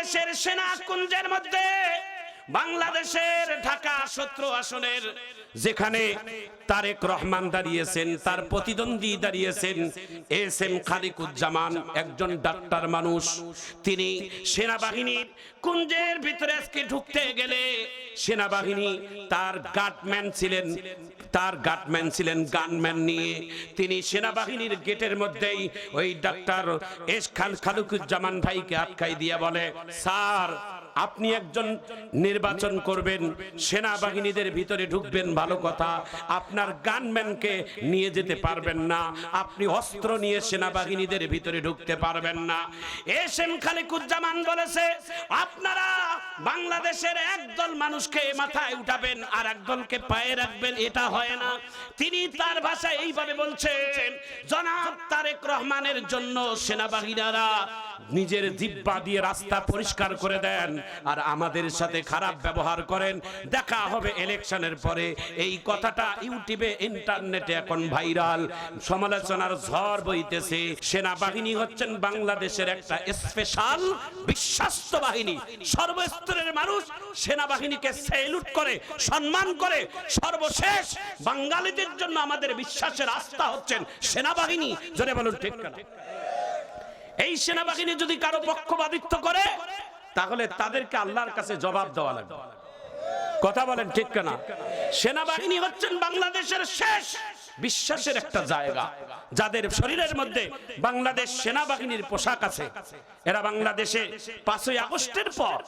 বাংলাদেশের সেনা কুঞ্জের মধ্যে বাংলাদেশের ঢাকা 17 আসনের যেখানে তারেক রহমান দাঁড়িয়েছেন, তার প্রতিদ্বন্দ্বী দাঁড়িয়েছেন এসএম খালিকুজ্জামান, একজন ডাক্তার মানুষ। তিনি সেনাবাহিনীর কুঞ্জের ভিতরে আজকে ঢুকতে গেলে সেনাবাহিনী তার গার্ডম্যান ছিলেন গানম্যান নিয়ে তিনি সেনাবাহিনীর গেটের মধ্যেই ওই ডাক্তার খালিকুজ্জামান ভাইকে আটকাই দিয়ে বলে, স্যার আপনি একজন নির্বাচন করবেন, সেনাবাহিনীদের ভিতরে ঢুকবেন ভালো কথা, আপনার গানম্যানকে নিয়ে যেতে পারবেন না, আপনি অস্ত্র নিয়ে সেনাবাহিনীদের ভিতরে ঢুকতে পারবেন না। এসএম খালিকুজ্জামান বলেছে, আপনারা বাংলাদেশের একদল মানুষকে মাথায় উঠাবেন আর একদলকে পায়ে রাখবেন, এটা হয় না। তিনি তার ভাষায় এইভাবে বলছেন, জনাব তারেক রহমানের জন্য সেনাবাহিনীরা নিজের জিহ্বা দিয়ে রাস্তা পরিষ্কার করে দেন আর আমাদের সাথে খারাপ ব্যবহার করেন, দেখা হবে ইলেকশনের পরে। এই কথাটা ইউটিউবে ইন্টারনেটে এখন ভাইরাল, সমালোচনার ঝড় বইতেছে। সেনাবাহিনী হচ্ছেন বাংলাদেশের একটা স্পেশাল বিশ্বস্ত বাহিনী। সর্বস্তরের মানুষ সেনাবাহিনীকে স্যালুট করে, সম্মান করে। সর্বশেষ বাঙালিদের জন্য আমাদের বিশ্বাসের আস্থা হচ্ছেন সেনাবাহিনী। জোরে বলুন ঠিক না? এই সেনাবাহিনী যদি কারো পক্ষপাতিত্ব করে তাহলে তাদেরকে আল্লাহর কাছে জবাব দেওয়া লাগবে। কথা বলেন ঠিক না? সেনাবাহিনী হচ্ছেন বাংলাদেশের শেষ বিশ্বাসের একটা জায়গা। যাদের শরীরের মধ্যে বাংলাদেশ সেনাবাহিনীর পোশাক আছে, এরা বাংলাদেশে 5ই আগস্টের পর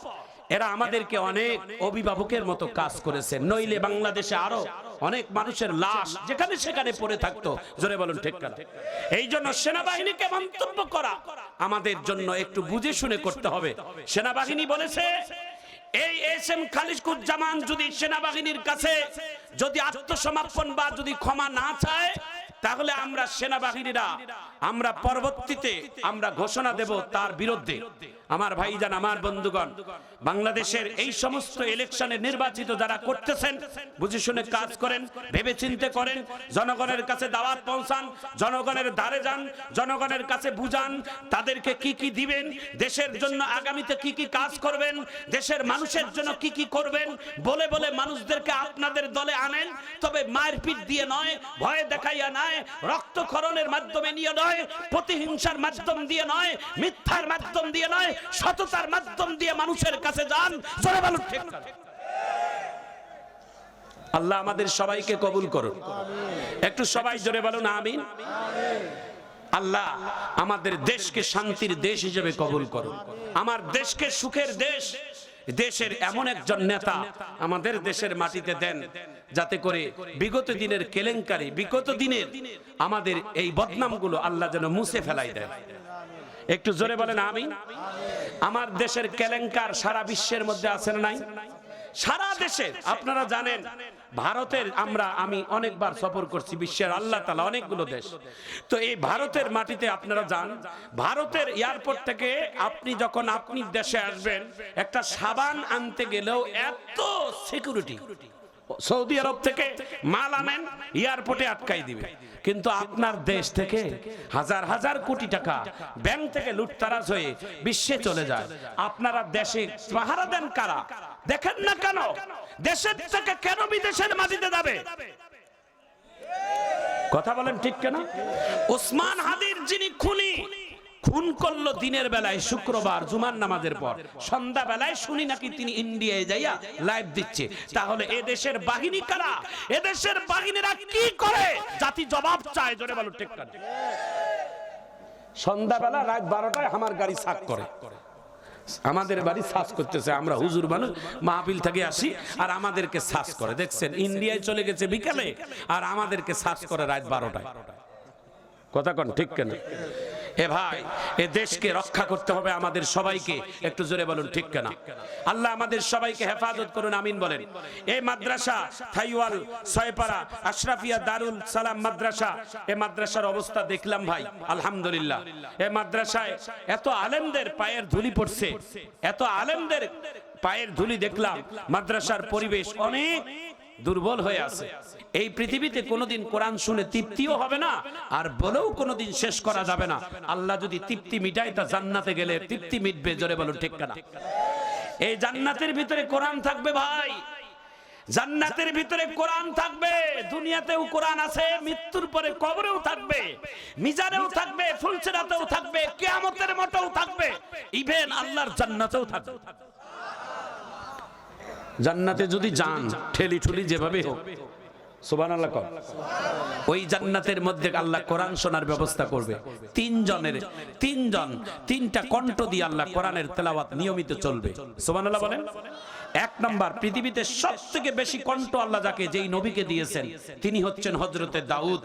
এরা আমাদেরকে অনেক অভিভাবকের মতো কাজ করেছে, নইলে বাংলাদেশে আরো অনেক মানুষের লাশ যেখানে সেখানে পড়ে থাকতো। জোরে বলুন ঠিক না? এই জন্য সেনাবাহিনীকে মন্তব্য করা আমাদের জন্য একটু বুঝে শুনে করতে হবে। সেনাবাহিনী বলেছে, এই এসএম খালিকুজ্জামান যদি সেনাবাহিনীর কাছে যদি আত্মসমর্পণ বা যদি ক্ষমা না চায় তাহলে আমরা সেনাবাহিনীরা আমরা পরবর্তীতে আমরা ঘোষণা দেব তার বিরুদ্ধে। আমার ভাইজান, আমার বন্ধুগণ, বাংলাদেশের এই সমস্ত ইলেকশনে নির্বাচিত যারা করতেছেন বুঝে শুনে কাজ করেন, ভেবে চিন্তে করেন, জনগণের কাছে দাওয়াত পৌঁছান, জনগণের দ্বারে যান, জনগণের কাছে বুঝান তাদেরকে কি কি দিবেন, দেশের জন্য আগামীতে কি কি কাজ করবেন, দেশের মানুষের জন্য কি কি করবেন, বলে বলে মানুষদেরকে আপনাদের দলে আনেন। তবে মারপিট দিয়ে নয়, ভয় দেখাইয়া নয়, রক্তক্ষরণের মাধ্যমে নিয়ে নয়, প্রতিহিংসার মাধ্যম দিয়ে নয়, মিথ্যার মাধ্যম দিয়ে নয়, সততার মাধ্যম দিয়ে মানুষের কাছে যান। জোরে বলুন ঠিক না? আল্লাহ আমাদের সবাইকে কবুল করুন। একটু সবাই জোরে বলুন আমিন। আল্লাহ আমাদের দেশকে শান্তির দেশ হিসেবে কবুল করুন, আমার দেশকে সুখের দেশ। দেশের এমন একজন নেতা আমাদের দেশের মাটিতে দেন যাতে করে বিগত দিনের কেলেঙ্কারি, বিগত দিনের আমাদের এই বদনামগুলো আল্লাহ যেন মুছে ফেলাই দেন। একটু জোরে বলেন আমিন। আমার দেশের কেলেঙ্কার সারা বিশ্বের মধ্যে আছে না নাই? সারা দেশে আপনারা জানেন, ভারতের আমি অনেকবার সফর করছি বিশ্বের আল্লাহ তাআলা অনেকগুলো দেশ। তো এই ভারতের মাটিতে আপনারা যান, ভারতের এয়ারপোর্ট থেকে আপনি যখন আপনি দেশে আসবেন, একটা সাবান আনতে গেলেও এত সিকিউরিটি। সৌদি আরব থেকে মাল আনেন, এয়ারপোর্টে আটকাই দিবে। কিন্তু আপনার দেশ থেকে হাজার হাজার কোটি টাকা ব্যাংক থেকে লুটতারাজ হয়ে বিশ্বে চলে যায়। আপনারা দেশে পাহারা দেন কারা? দেখেন না কেন দেশের থেকে কেন বিদেশের মাটিতে যাবে? কথা বলেন ঠিক কেন? ওসমান হাদির যিনি খুন করলো দিনের বেলায় শুক্রবার জুমার নামাজের পর, সন্ধ্যা বেলায় শুনি নাকি তিনি ইন্ডিয়ায় যাইয়া লাইভ দিচ্ছে। তাহলে এ দেশের বাহিনী কারা? এ দেশের বাহিনীরা কি করে? জাতি জবাব চায়। জোরে বলো ঠিক না? সন্ধ্যা বেলা রাত 12টায় আমার গাড়ি সাক করে, আমাদের বাড়ি সার্চ করতেছে। আমরা হুজুর মানুষ মাহফিল থেকে আসি আর আমাদেরকে সার্চ করে। দেখছেন ইন্ডিয়ায় চলে গেছে বিকালে আর আমাদেরকে সার্চ করে রাত 12টায়। কথা কোন ঠিক কেন? এ ভাই, এ দেশকে রক্ষা করতে হবে আমাদের সবাইকে। একটু জোরে বলুন ঠিক কেনা? আল্লাহ আমাদের সবাইকে হেফাজত করুন, আমিন বলেন। এই মাদ্রাসা থাইওয়াল ছয়পাড়া আশরাফিয়া দারুল সালাম মাদ্রাসা, এই মাদ্রাসার অবস্থা দেখলাম ভাই, আলহামদুলিল্লাহ। এই মাদ্রাসায় এত আলেমদের পায়ের ধুলি পড়ছে, এত আলেমদের পায়ের ধুলি দেখলাম। মাদ্রাসার পরিবেশ অনেক দুর্বল হয়ে আছে। এই পৃথিবীতে কোনোদিন কোরআন শুনে তৃপ্তিও হবে না, আর বলেও কোনোদিন শেষ করা যাবে না। আল্লাহ যদি তৃপ্তি মিটায় তা জান্নাতে গেলে তৃপ্তি মিটবে, জোরে বলুন ঠিক না? এই জান্নাতের ভিতরে কোরআন থাকবে ভাই, জান্নাতের ভিতরে কোরআন থাকবে। দুনিয়াতেও কোরআন আছে, মৃত্যুর পরে কবরেও থাকবে, মিজানেও থাকবে, ফুলসিরাতেও থাকবে, কিয়ামতের মাঠেও থাকবে, ইভেন আল্লাহর জান্নাতেও থাকবে। জান্নাতে যদি যান ঠেলি ঠুলি যেভাবে হোক, সুবহানাল্লাহ কর, ওই জান্নাতের মধ্যে আল্লাহ কোরআন শোনার ব্যবস্থা করবে। তিনটা কণ্ঠ দিয়ে আল্লাহ কোরআনের তেলাওয়াত নিয়মিত চলবে। সুবহানাল্লাহ বলেন। এক নাম্বার, পৃথিবীতে সবথেকে বেশি কণ্ঠ আল্লাহ যাকে, যেই নবীকে দিয়েছেন, তিনি হচ্ছেন হযরতে দাউদ।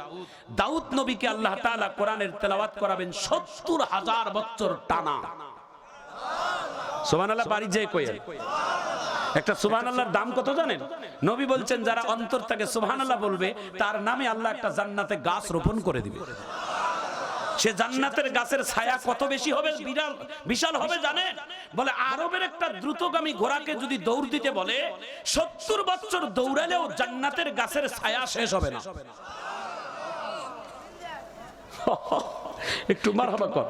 দাউদ নবীকে আল্লাহ তাআলা কোরআনের তেলাওয়াত করাবেন ৭০,০০০ বছর টানা। সুবহানাল্লাহ বাড়ি যে কইেন, একটা সুবহানাল্লাহর দাম কত জানেন? নবী বলছেন যারা অন্তর থেকে সুবহানাল্লাহ বলবে, তার নামে আল্লাহ একটা জান্নাতে গাছ রোপণ করে দিবে। সে জান্নাতের গাছের ছায়া কত বেশি হবে, বিশাল হবে জানেন? বলে আরবের একটা দ্রুতগামী ঘোড়াকে যদি দৌড় দিতে বলে, ৭০ বছর দৌড়ালেও জান্নাতের গাছের ছায়া শেষ হবে না। একটু মারহাবা কর।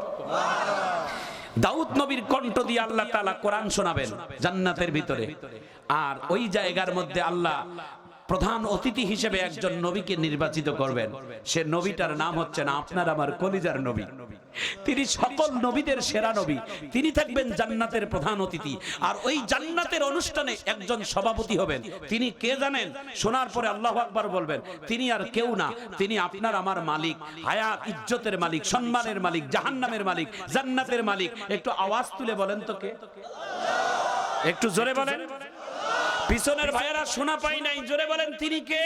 দাউদ নবীর কণ্ঠ দিয়ে আল্লাহ তাআলা কোরআন শোনাবেন জান্নাতের ভিতরে। আর ওই জায়গার মধ্যে আল্লাহ প্রধান অতিথি হিসেবে একজন নবীকে নির্বাচিত করবেন। সে নবীটার নাম হচ্ছে না আপনার আমার কলিজার নবী, তিনি সকল নবীদের সেরা নবী। তিনি থাকবেন জান্নাতের প্রধান অতিথি। আর ওই জান্নাতের অনুষ্ঠানে একজন সভাপতি হবেন। তিনি কে জানেন? শোনার পরে আল্লাহু আকবার বলবেন। তিনি আর কেউ না, তিনি আপনার আমার মালিক, হায়াত ইজ্জতের মালিক, সম্মানের মালিক, জাহান্নামের মালিক, জান্নাতের মালিক। একটু আওয়াজ তুলে বলেন তো কে? একটু জোরে বলেন। পিছনের ভাইয়েরা শোনা পাই নাই, জোরে বলেন তিনি কে?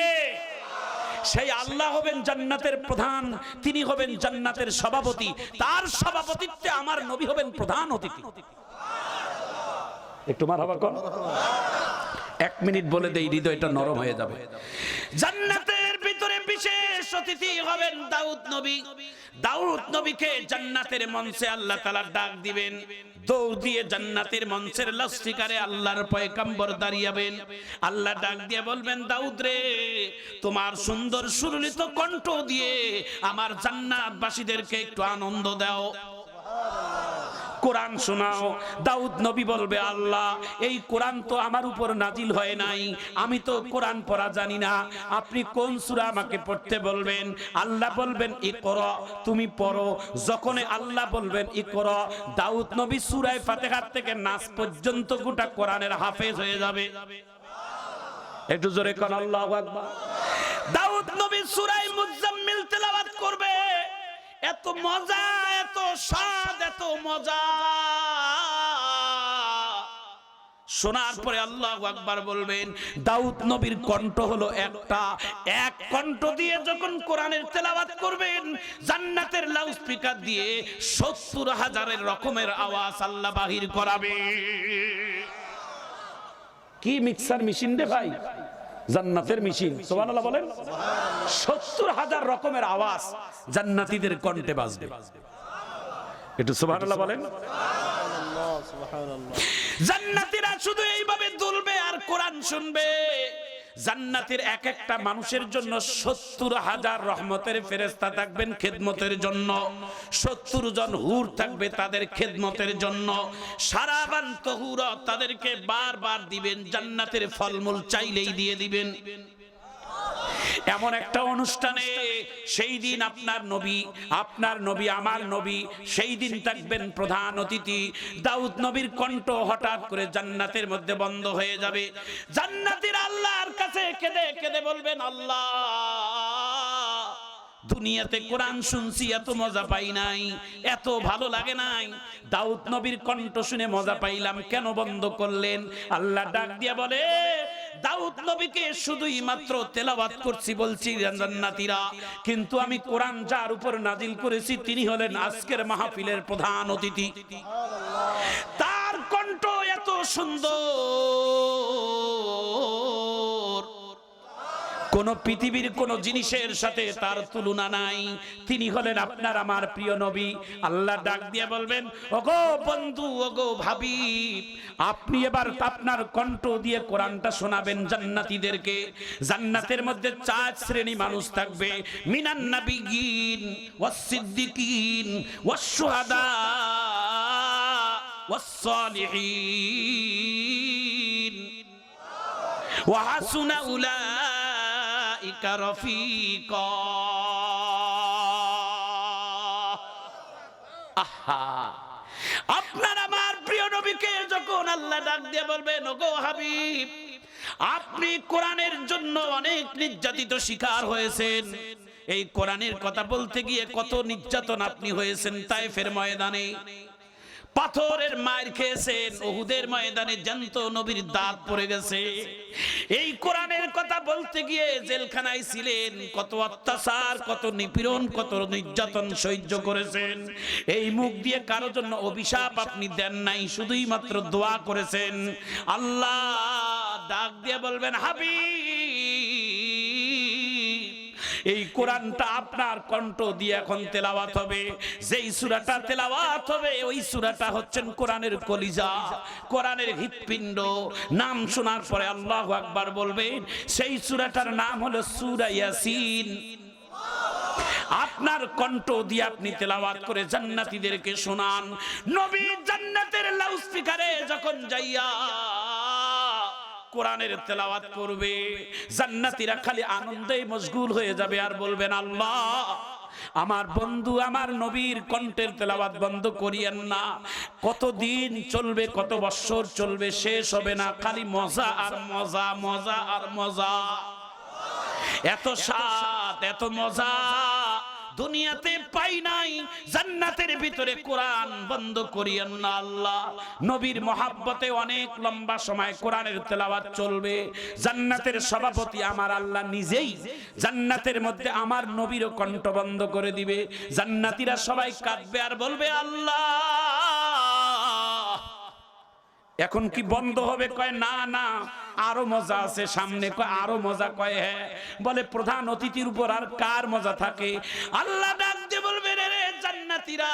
সেই আল্লাহ হবেন জান্নাতের প্রধান, তিনি হবেন জান্নাতের সভাপতি। তার সভাপতিত্বে আমার নবী হবেন প্রধান অতিথি। একটু মারহাবা কর। 1 মিনিট বলে দেই, হৃদয়টা নরম হয়ে যাবে। জান্নাতের ভিতরে বিশেষ অতিথি হবেন দাউদ নবী। দাউদ নবীকে জান্নাতের মঞ্চে আল্লাহ তাআলা ডাক দিবেন। দৌড় দিয়ে জান্নাতের মঞ্চের লাউডস্পিকারে আল্লাহর পয়গম্বর দাঁড়িয়াবেন। আল্লাহ ডাক দিয়ে বলবেন, দাউদ রে, তোমার সুন্দর সুললিত কণ্ঠ দিয়ে আমার জান্নাতবাসীদেরকে একটু আনন্দ দাও, কোরআন শোনাও। দাউদ নবী বলবে, আল্লাহ এই কোরআন তো আমার উপর নাজিল হয় নাই, আমি তো কোরআন পড়া জানি না, আপনি কোন সূরা আমাকে পড়তে বলবেন? আল্লাহ বলবেন, ইকরা, তুমি পড়ো। যখন আল্লাহ বলবেন ইকরা, দাউদ নবী সূরা ফাতিহা থেকে নাস পর্যন্ত গোটা কোরআনের হাফেজ হয়ে যাবে। একটু জোরে কোন আল্লাহু আকবার। দাউদ নবী সূরা মুজাম্মিল তেলাওয়াত করবে। এত মজা, এত স্বাদ, এত মজা। শোনার পরে আল্লাহু আকবার বলবেন। দাউদ নবীর কণ্ঠ হলো একটা, এক কণ্ঠ দিয়ে যখন কোরআনের তেলাওয়াত করবেন, জান্নাতের লাউডস্পিকার দিয়ে ৭০,০০০ রকমের আওয়াজ আল্লাহ বাহির করাবে। কি মিক্সার মেশিন রে ভাই, জান্নাতের মেশিন। সুবহানাল্লাহ বলেন। ৭০,০০০ রকমের আওয়াজ জান্নাতীদের কণ্ঠে বাজবে। একটু সুবহানাল্লাহ বলেন। জান্নাতীরা শুধু এইভাবে দুলবে আর কোরআন শুনবে। জান্নাতের এক একটা মানুষের জন্য ৭০,০০০ রহমতের ফেরেশতা থাকবেন খেদমতের জন্য। ৭০ জন হুর থাকবে তাদের খেদমতের জন্য। সারাবান তহুরা তাদেরকে বারবার দিবেন, জান্নাতের ফলমূল চাইলেই দিয়ে দিবেন। এমন একটা অনুষ্ঠানে সেই দিন আপনার নবী আমার নবী সেই দিন থাকবেন প্রধান অতিথি। দাউদ নবীর কণ্ঠ হঠাৎ করে জান্নাতের মধ্যে বন্ধ হয়ে যাবে। জান্নাতীরা আল্লাহর কাছে কেঁদে কেঁদে বলবেন, আল্লাহ দুনিয়াতে কোরআন শুনছি, এত মজা পাই নাই, এত ভালো লাগে নাই, দাউদ নবীর কণ্ঠ শুনে মজা পাইলাম, কেন বন্ধ করলেন? আল্লাহ ডাক দিয়া বলে, দাউদ নবীকে শুধুই মাত্র তেলাওয়াত করছি বলছি জান্নাতীরা, কিন্তু আমি কোরআন যার উপর নাজিল করেছি তিনি হলেন আজকের মাহফিলের প্রধান অতিথি। তার কণ্ঠ এত সুন্দর, কোন পৃথিবীর কোন জিনিসের সাথে তার তুলনা নাই। তিনি হলেন আপনার আমার প্রিয় নবী। আল্লাহ ডাক দিয়ে বলবেন, ওগো বন্ধু, ওগো হাবিব, আপনি এবার আপনার কণ্ঠ দিয়ে কোরআনটা শোনাবেন জান্নাতীদেরকে। জান্নাতের মধ্যে 4 শ্রেণী মানুষ থাকবে, মিনান নাবিয়িন ওয়াস সিদ্দিকিন ওয়াস শুহাদা ওয়াস সালিহিন ওয়া হাসুনা উলাইকা রাফিকা। আহা, আপনার আমার প্রিয় নবীকে যখন আল্লাহ ডাক দিয়ে বলবেন, ওগো হাবিব, আপনি কোরআনের জন্য অনেক নির্যাতিত শিকার হয়েছেন। এই কোরআনের কথা বলতে গিয়ে কত নির্যাতন আপনি হয়েছেন। তায়েফের ময়দানে পাথরের মার খেয়েছেন, উহুদের ময়দানে জ্যান্ত নবীর দাঁত পড়ে গেছে। এই কোরআনের কথা বলতে গিয়ে জেলখানায় ছিলেন, কত অত্যাচার, কত নিপীড়ন, কত নির্যাতন সহ্য করেছেন। এই মুখ দিয়ে কারোর জন্য অভিশাপ আপনি দেন নাই, শুধুই মাত্র দোয়া করেছেন। আল্লাহ ডাক দিয়ে বলবেন, হাবিব, এই কোরআনটা আপনার কণ্ঠ দিয়ে এখন তেলাওয়াত হবে। যেই সূরাটা তেলাওয়াত হবে ওই সূরাটা হচ্ছেন কোরআনের কলিজা, কোরআনের হৃৎপিণ্ড। নাম শোনার পরে আল্লাহু আকবার বলবেন। সেই সূরাটার নাম হলো সূরা ইয়াসিন। আপনার কণ্ঠ দিয়ে আপনি তেলাওয়াত করে জান্নাতীদেরকে শোনান। নবী জান্নাতের লাউডস্পিকারে যখন যাইয়া কোরআনের তেলাওয়াত করবে, জান্নাতীরা খালি আনন্দে মশগুল হয়ে যাবে আর বলবেন, আল্লাহ, আমার বন্ধু আমার নবীর কণ্ঠের তেলাওয়াত বন্ধ করিয়েন না। কতদিন চলবে, কত বছর চলবে, শেষ হবে না। খালি মজা আর মজা, মজা আর মজা। এত স্বাদ, এত মজা দুনিয়াতে পাই নাই। জান্নাতের ভিতরে কোরআন বন্ধ করিয়েন না আল্লাহ। নবীর মহাব্বতে অনেক লম্বা সময় কোরআনের তেলাওয়াত চলবে। জান্নাতের সভাপতি আমার আল্লাহ নিজেই জান্নাতের মধ্যে আমার নবীরও কণ্ঠ বন্ধ করে দিবে। জান্নাতীরা সবাই কাঁদবে আর বলবে, আল্লাহ, এখন কি বন্ধ হবে? কয় না না, আরো মজা আছে সামনে। কয় আরো মজা? কয় হ্যাঁ। বলে প্রধান অতিথির উপর আর কার মজা থাকে? আল্লাহ ডাক দিয়ে বলবে, রে জান্নাতীরা,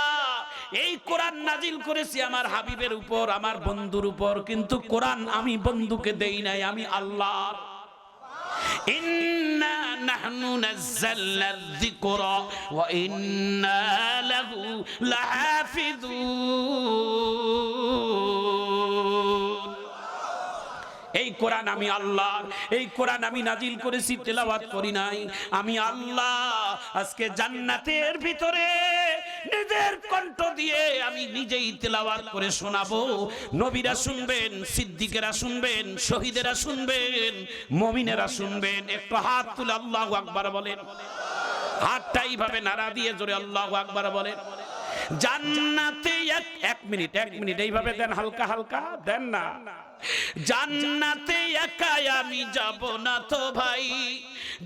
এই কোরআন নাজিল করেছি আমার হাবিবের উপর, আমার বন্ধুর উপর, কিন্তু কোরআন আমি বন্ধুকে দেই নাই, আমি আল্লাহ। ইন্না নাহনু নাযালনা যিকরা ওয়া ইন্না লাহু লাহাফিযুন। এই কোরআন আমি আল্লাহ, এই কোরআন আমি নাজিল করেছি, তেলাওয়াত করি নাই, আমি আল্লাহ। আজকে জান্নাতের ভিতরে নিজের কণ্ঠ দিয়ে আমি নিজেই তেলাওয়াত করে শোনাবো। নবীরা শুনবেন, সিদ্দিকেরা শুনবেন, শহীদেরা শুনবেন, মুমিনেরা শুনবেন। একটু হাত তুলে আল্লাহু আকবার বলেন। হাতটা এইভাবে নাড়া দিয়ে জোরে আল্লাহু আকবার বলেন। জান্নাতে এক মিনিট এইভাবে দেন, হালকা হালকা দেন না। জান্নাতে একাই আমি যাব না তো ভাই,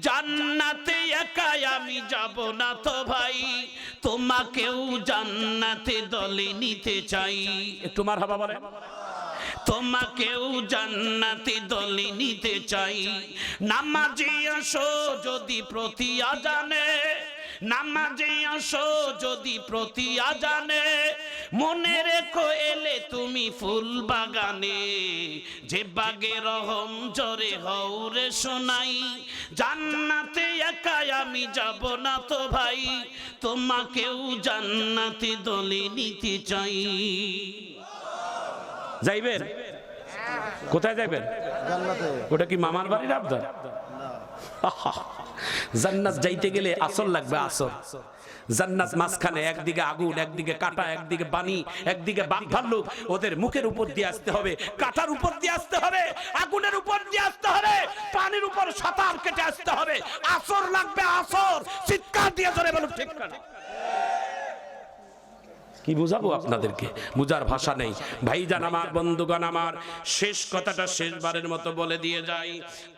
জান্নাতে একাই আমি যাব না তো ভাই, তোমাকেও জান্নাতে দলে নিতে চাই। একটু মারহাবা বলেন। তোমাকেও জান্নাতে দলে নিতে চাই। নামাজে আসো যদি প্রতি আজানে, নামাজে আসো যদি প্রতি আজানে, মনে রেখো এলে তুমি ফুল বাগানে, যে বাগে রহম জোরে হৌরে শোনাই। জান্নাতে একাই আমি যাব না তো ভাই, তোমাকেও জান্নাতে দলে নিতে চাই। যাইবেন? কোথায় যাইবেন? জান্নাতে। ওটা কি মামার বাড়ির আবদার? জান্নাত যাইতে গেলে আসর লাগবে, আসর। জান্নাত মাঝখানে, একদিকে আগুন, একদিকে কাটা, একদিকে পানি, একদিকে বাঘ ভাল্লুক। ওদের মুখের উপর দিয়ে আসতে হবে, কাটার উপর দিয়ে আসতে হবে, আগুনের উপর দিয়ে আসতে হবে, পানির উপর সাঁতার কেটে আসতে হবে। আসর লাগবে, আসর। চিৎকার দিয়ে জোরে বলুন ঠিক না? কি বুঝাবো আপনাদেরকে, বুঝার ভাষা নেই। ভাইজান আমার, বন্ধুগণ আমার, শেষ কথাটা শেষবারের মতো বলে দিয়ে যাই।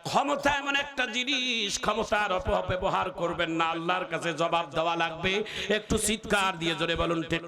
ক্ষমতা এমন একটা জিনিস, ক্ষমতার অপব্যবহার করবেন না, আল্লাহর কাছে জবাব দেওয়া লাগবে। একটু চিৎকার দিয়ে জোরে বলুন ঠিক।